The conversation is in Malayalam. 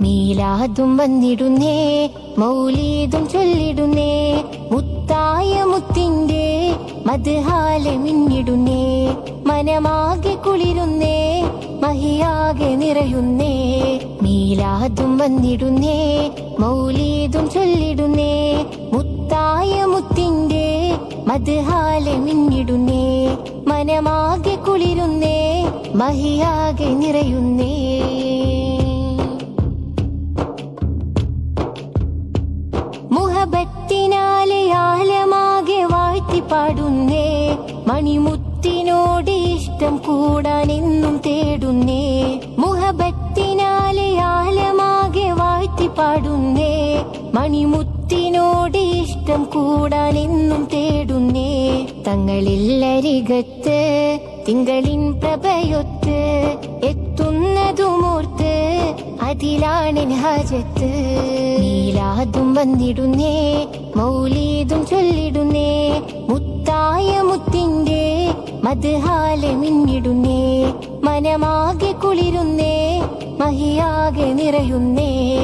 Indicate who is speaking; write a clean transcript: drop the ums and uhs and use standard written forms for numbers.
Speaker 1: മീലാദും വന്നിടുന്നേ, മൗലീദും ചൊല്ലിടുന്നേ, മുത്തായ മുത്തിന്റെ മദ്ഹാലെ മിന്നിടുന്നേ, മനമാകെ കുളിരുന്നേ, മഹിയാകെ നിറയുന്നേ. മീലാദും വന്നിടുന്നേ, മൗലീദും ചൊല്ലിടുന്നേ, മുത്തായ മുത്തിന്റെ മദ്ഹാലെ മിന്നിടുന്നേ, മനമാകെ കുളിരുന്നേ, മഹിയാകെ നിറയുന്നേ. മുഹബത്തിനാലെ ആലമാകെ വാഴ്ത്തി പാടുന്നേ, മണിമുത്തിനോട് ഇഷ്ടം കൂടാൻ എന്നും തേടുന്നേ. മുഹബത്തിനാലെ ആലമാകെ വാഴ്ത്തി പാടുന്നേ, മണിമുത്തിനോട് ഇഷ്ടം കൂടാൻ എന്നും തേടുന്നേ. തങ്ങളില്ലരികത്ത് തിങ്കളിൻ പ്രഭയൊത്ത് എത്തുന്നതുമോർത്ത് അതിലാണെൻ ഹാജത്ത്. മീലാദും വന്നിടുന്നേ, മൗലീദും ചൊല്ലിടുന്നേ, മുത്തായ മുത്തിന്റെ മദ്ഹാലെ മിന്നിടുന്നേ, മനമാകെ കുളിരുന്നേ, മഹിയാകെ നിറയുന്നേ.